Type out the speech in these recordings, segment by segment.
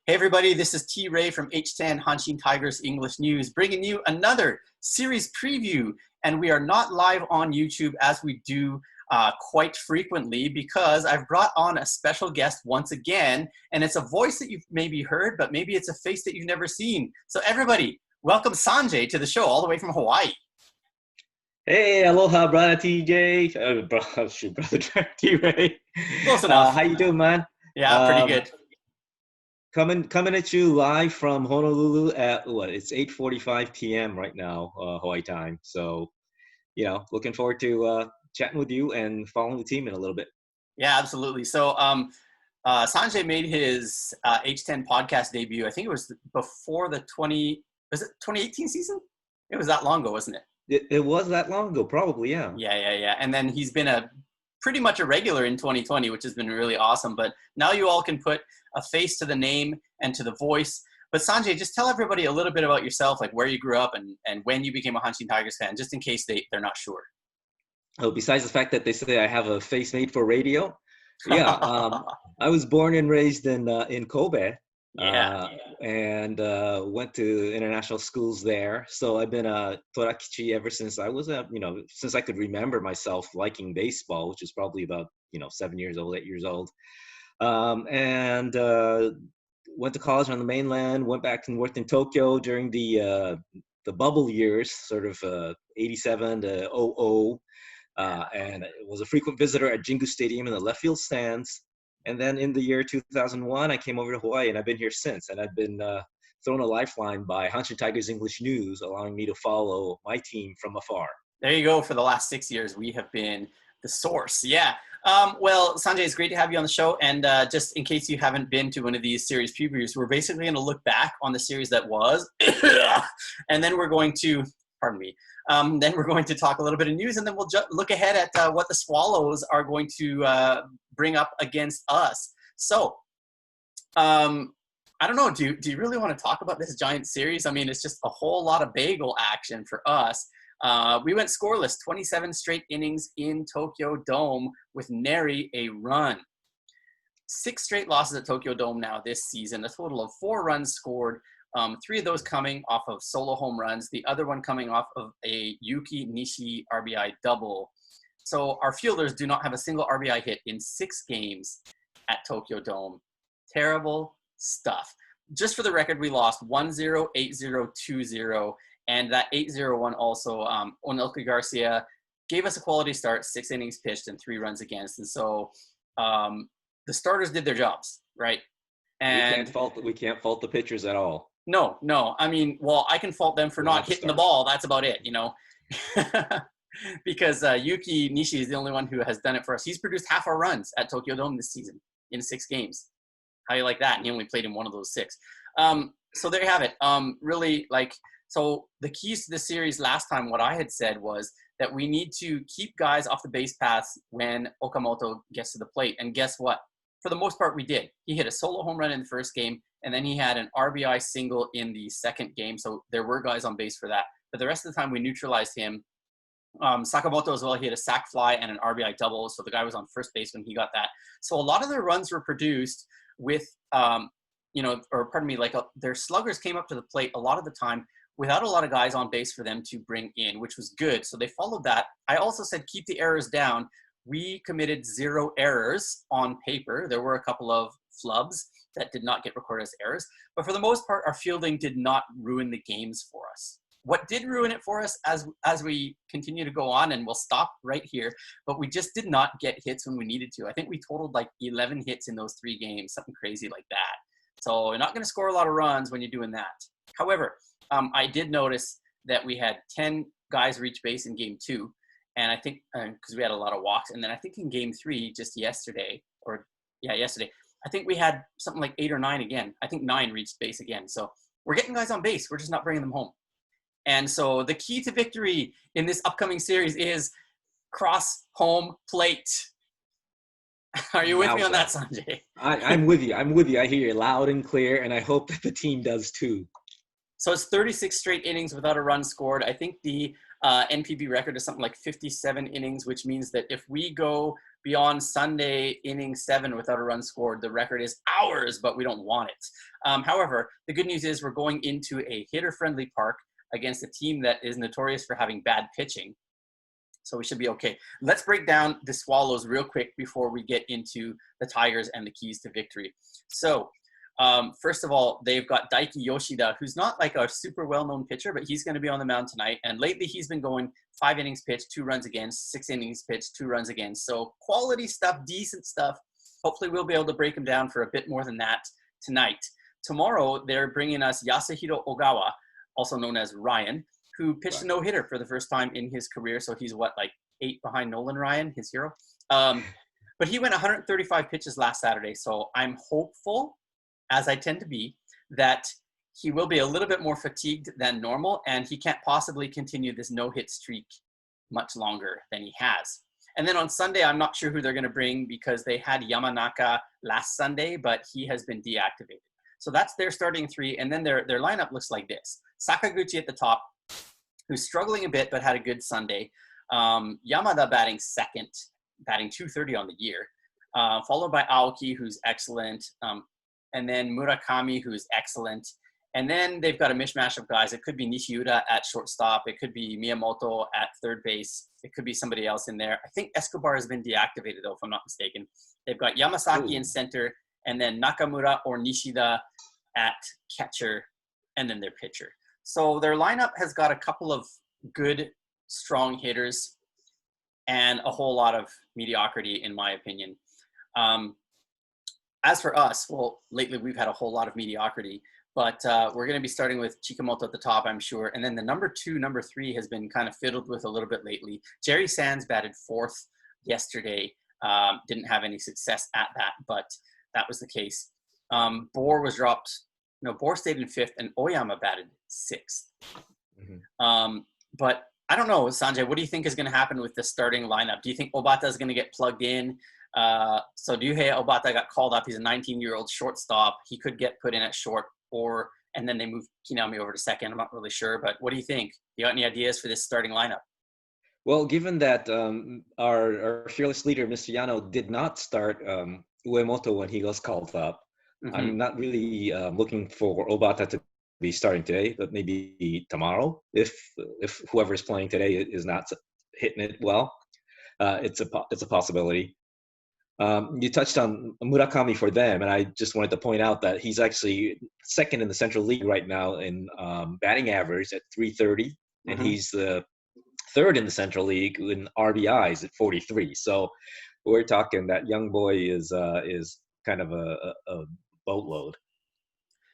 Hey everybody, this is T. Ray from H10 Hanshin Tigers English News, bringing you another series preview. And we are not live on YouTube as we do quite frequently because I've brought on a special guest once again, and it's a voice that you've maybe heard, but maybe it's a face that you've never seen. So everybody, welcome Sanjay to the show all the way from Hawaii. Hey, aloha, brother TJ. Brother T-Ray. Close enough. How you doing, man? Yeah, pretty good. Coming at you live from Honolulu at it's 8:45 p.m. right now, Hawaii time. So, looking forward to chatting with you and following the team in a little bit. Yeah, absolutely. So, Sanjay made his H10 podcast debut. I think it was before the 2018 season? It was that long ago, wasn't it? It was that long ago, probably, yeah. Yeah. And then he's been pretty much a regular in 2020, which has been really awesome. But now you all can put a face to the name and to the voice. But Sanjay, just tell everybody a little bit about yourself, like where you grew up and when you became a Hanshin Tigers fan, just in case they're not sure. Oh, besides the fact that they say I have a face made for radio, yeah. I was born and raised in Kobe. And went to international schools there. So I've been a Torakichi ever since I was since I could remember myself liking baseball, which is probably about 7 years old, 8 years old. And went to college on the mainland. Went back and worked in Tokyo during the bubble years, sort of 87 to 00. And was a frequent visitor at Jingu Stadium in the left field stands. And then in the year 2001, I came over to Hawaii, and I've been here since. And I've been thrown a lifeline by Hanshin Tigers English News, allowing me to follow my team from afar. There you go. For the last 6 years, we have been the source. Yeah. Well, Sanjay, it's great to have you on the show. And just in case you haven't been to one of these series previews, we're basically going to look back on the series that was. And then we're going to, pardon me, then we're going to talk a little bit of news, and then we'll look ahead at what the Swallows are going to bring up against us. So, I don't know. Do you really want to talk about this giant series? I mean, it's just a whole lot of bagel action for us. We went scoreless, 27 straight innings in Tokyo Dome with nary a run. 6 straight losses at Tokyo Dome now this season, a total of 4 runs scored. 3 of those coming off of solo home runs, the other one coming off of a Yuki Nishi RBI double. So our fielders do not have a single RBI hit in 6 games at Tokyo Dome. Terrible stuff. Just for the record, we lost 1-0, 8-0, 2-0, and that 8-0 one also, Onelka Garcia gave us a quality start, 6 innings pitched and 3 runs against. And so the starters did their jobs, right? And we can't fault the pitchers at all. No. I mean, well, I can fault them for not hitting the ball. That's about it, because Yuki Nishi is the only one who has done it for us. He's produced half our runs at Tokyo Dome this season in 6 games. How do you like that? And he only played in 1 of those 6. So there you have it. So the keys to the series last time, what I had said was that we need to keep guys off the base paths when Okamoto gets to the plate. And guess what? For the most part, we did. He hit a solo home run in the first game, and then he had an RBI single in the second game. So there were guys on base for that. But the rest of the time, we neutralized him. Sakamoto as well, he had a sac fly and an RBI double. So the guy was on first base when he got that. So a lot of their runs were produced with, their sluggers came up to the plate a lot of the time without a lot of guys on base for them to bring in, which was good. So they followed that. I also said keep the errors down. We committed 0 errors on paper. There were a couple of flubs that did not get recorded as errors. But for the most part, our fielding did not ruin the games for us. What did ruin it for us as we continue to go on, and we'll stop right here, but we just did not get hits when we needed to. I think we totaled like 11 hits in those 3 games, something crazy like that. So you're not going to score a lot of runs when you're doing that. However, I did notice that we had 10 guys reach base in game 2. And I think, because we had a lot of walks, and then I think in game 3, just yesterday, I think we had something like 8 or 9 again. I think 9 reached base again. So we're getting guys on base. We're just not bringing them home. And so the key to victory in this upcoming series is cross home plate. Are you with me on that, Sanjay? I'm with you. I hear you loud and clear, and I hope that the team does too. So it's 36 straight innings without a run scored. I think the NPB record is something like 57 innings, which means that if we go beyond Sunday inning 7 without a run scored. The record is ours, but we don't want it. However, the good news is we're going into a hitter-friendly park against a team that is notorious for having bad pitching. So we should be okay. Let's break down the Swallows real quick before we get into the Tigers and the keys to victory. So first of all, they've got Daiki Yoshida, who's not like a super well-known pitcher, but he's going to be on the mound tonight. And lately he's been going 5 innings pitched, 2 runs against, 6 innings pitched, 2 runs against. So quality stuff, decent stuff. Hopefully we'll be able to break him down for a bit more than that tonight. Tomorrow, they're bringing us Yasuhiro Ogawa, also known as Ryan, who pitched a no-hitter for the first time in his career. So he's like 8 behind Nolan Ryan, his hero. But he went 135 pitches last Saturday. So I'm hopeful, as I tend to be, that he will be a little bit more fatigued than normal, and he can't possibly continue this no-hit streak much longer than he has. And then on Sunday, I'm not sure who they're going to bring because they had Yamanaka last Sunday, but he has been deactivated. So that's their starting 3, and then their lineup looks like this. Sakaguchi at the top, who's struggling a bit but had a good Sunday. Yamada batting second, batting .230 on the year, followed by Aoki, who's excellent, and then Murakami, who's excellent. And then they've got a mishmash of guys. It could be Nishiura at shortstop. It could be Miyamoto at third base. It could be somebody else in there. I think Escobar has been deactivated, though, if I'm not mistaken. They've got Yamasaki in center, and then Nakamura or Nishida at catcher, and then their pitcher. So their lineup has got a couple of good, strong hitters and a whole lot of mediocrity, in my opinion. As for us, well, lately we've had a whole lot of mediocrity, but we're going to be starting with Chikamoto at the top, I'm sure. And then the number 2, number 3 has been kind of fiddled with a little bit lately. Jerry Sands batted 4th yesterday. Didn't have any success at that, but that was the case. Bohr was dropped. No, Bohr stayed in 5th, and Oyama batted 6th. Mm-hmm. But I don't know, Sanjay, what do you think is going to happen with the starting lineup? Do you think Obata is going to get plugged in? So Ryuhei Obata got called up. He's a 19-year-old shortstop. He could get put in at short, and then they move Kinami over to second. I'm not really sure, but what do you think? You got any ideas for this starting lineup? Well, given that our fearless leader, Mr. Yano, did not start Uemoto when he was called up, mm-hmm. I'm not really looking for Obata to be starting today, but maybe tomorrow if whoever is playing today is not hitting it well. It's a possibility. You touched on Murakami for them, and I just wanted to point out that he's actually second in the Central League right now in batting average at 330, mm-hmm. and he's the third in the Central League in RBIs at 43. So we're talking that young boy is kind of a boatload.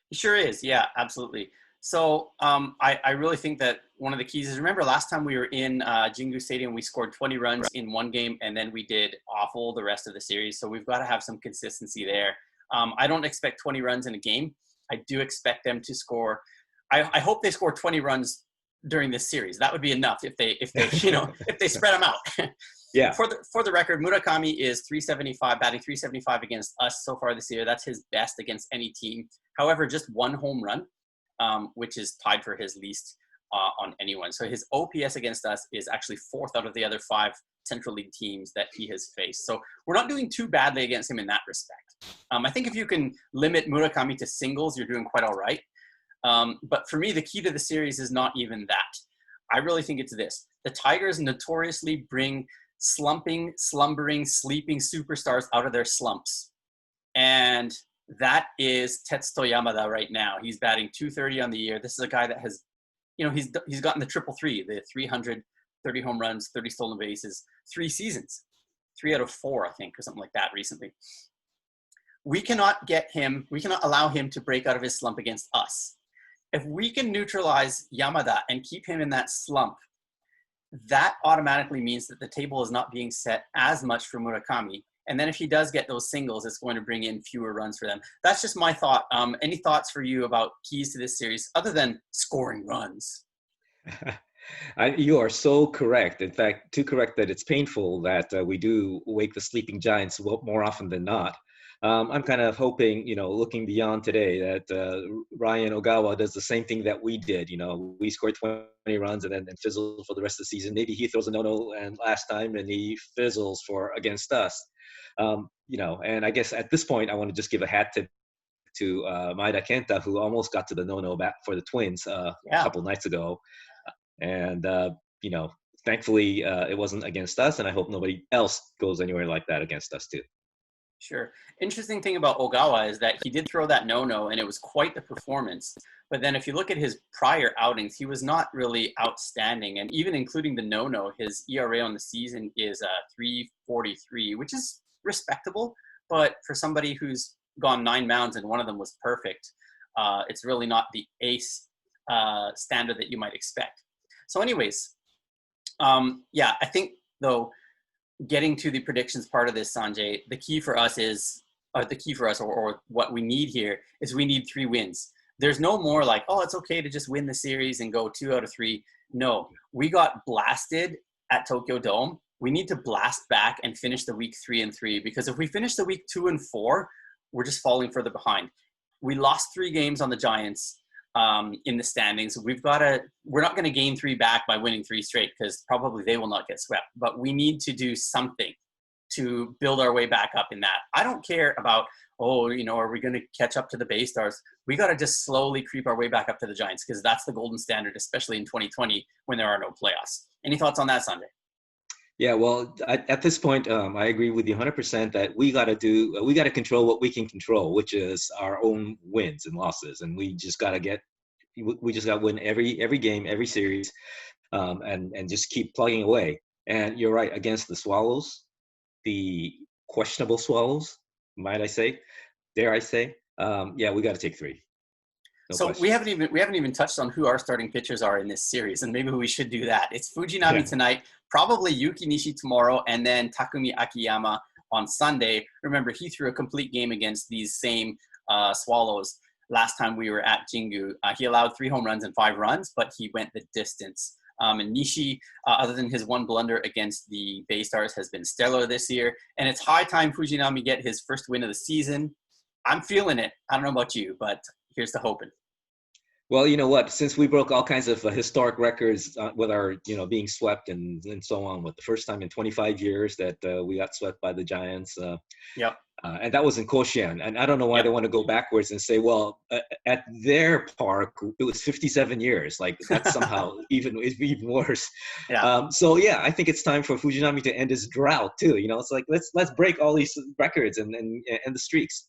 He sure is. Yeah, absolutely. So I really think that one of the keys is, remember last time we were in Jingu Stadium, we scored 20 runs in one game, and then we did awful the rest of the series. So we've got to have some consistency there. I don't expect 20 runs in a game. I do expect them to score. I hope they score 20 runs during this series. That would be enough if they if they spread them out. Yeah. For the record, Murakami is 375, batting 375 against us so far this year. That's his best against any team. However, just 1 home run, which is tied for his least on anyone. So his OPS against us is actually 4th out of the other 5 Central League teams that he has faced. So we're not doing too badly against him in that respect. I think if you can limit Murakami to singles, you're doing quite all right. But for me, the key to the series is not even that. I really think it's this. The Tigers notoriously bring slumping, slumbering, sleeping superstars out of their slumps. And that is Tetsuto Yamada right now. He's batting 230 on the year. This is a guy that has, he's gotten the 333, the 330 home runs, 30 stolen bases, 3 seasons, 3 out of 4, I think, or something like that recently. We cannot allow him to break out of his slump against us. If we can neutralize Yamada and keep him in that slump, that automatically means that the table is not being set as much for Murakami. And then if he does get those singles, it's going to bring in fewer runs for them. That's just my thought. Any thoughts for you about keys to this series other than scoring runs? You are so correct. In fact, too correct that it's painful that we do wake the sleeping giants more often than not. I'm kind of hoping, looking beyond today, that Ryan Ogawa does the same thing that we did. We scored 20 runs and then fizzled for the rest of the season. Maybe he throws a no-no and last time and he fizzles against us. And I guess at this point, I want to just give a hat tip to Maeda Kenta, who almost got to the no-no back for the Twins a couple nights ago. And, thankfully it wasn't against us, and I hope nobody else goes anywhere like that against us too. Sure. Interesting thing about Ogawa is that he did throw that no-no, and it was quite the performance. But then if you look at his prior outings, he was not really outstanding. And even including the no-no, his ERA on the season is 3.43, which is respectable. But for somebody who's gone 9 mounds and one of them was perfect, it's really not the ace standard that you might expect. So anyways, I think, though, getting to the predictions part of this, Sanjay, the key for us or what we need here is we need 3 wins. There's no more like, oh, it's okay to just win the series and go 2 out of 3. No, we got blasted at Tokyo Dome. We need to blast back and finish the week 3-3, because if we finish the week 2-4, we're just falling further behind. We lost 3 games on the Giants in the standings. We're not going to gain 3 back by winning 3 straight, because probably they will not get swept, but we need to do something to build our way back up in that. I don't care about, are we going to catch up to the Bay Stars? We got to just slowly creep our way back up to the Giants, because that's the golden standard, especially in 2020 when there are no playoffs. Any thoughts on that, Sanjay? Yeah, well, at this point, I agree with you 100% that we got to control what we can control, which is our own wins and losses, and we just got to win every game, every series, and just keep plugging away. And you're right, against the Swallows, the questionable Swallows, dare I say, we got to take 3. So we haven't even touched on who our starting pitchers are in this series, and maybe we should do that. It's Fujinami tonight, probably Yuki Nishi tomorrow, and then Takumi Akiyama on Sunday. Remember, he threw a complete game against these same Swallows last time we were at Jingu. He allowed 3 home runs and 5 runs, but he went the distance. And Nishi, other than his 1 blunder against the Bay Stars, has been stellar this year. And it's high time Fujinami get his first win of the season. I'm feeling it. I don't know about you, but here's to hoping. Well, you know what? Since we broke all kinds of historic records with our, being swept and so on, with the first time in 25 years that we got swept by the Giants. And that was in Koshien. And I don't know why they want to go backwards and say, well, at their park, it was 57 years. Like, that's somehow even worse. I think it's time for Fujinami to end his drought too. It's like, let's break all these records and the streaks.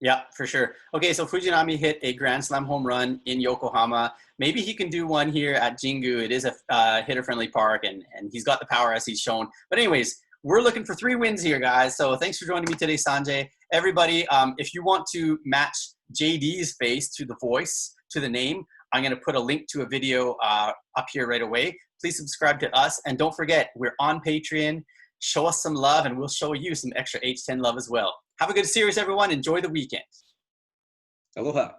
Yeah, for sure. Okay, so Fujinami hit a Grand Slam home run in Yokohama. Maybe he can do one here at Jingu. It is a hitter-friendly park, and he's got the power as he's shown. But anyways, we're looking for 3 wins here, guys. So thanks for joining me today, Sanjay. Everybody, if you want to match JD's face to the voice, to the name, I'm going to put a link to a video up here right away. Please subscribe to us. And don't forget, we're on Patreon. Show us some love, and we'll show you some extra H10 love as well. Have a good series, everyone. Enjoy the weekend. Aloha.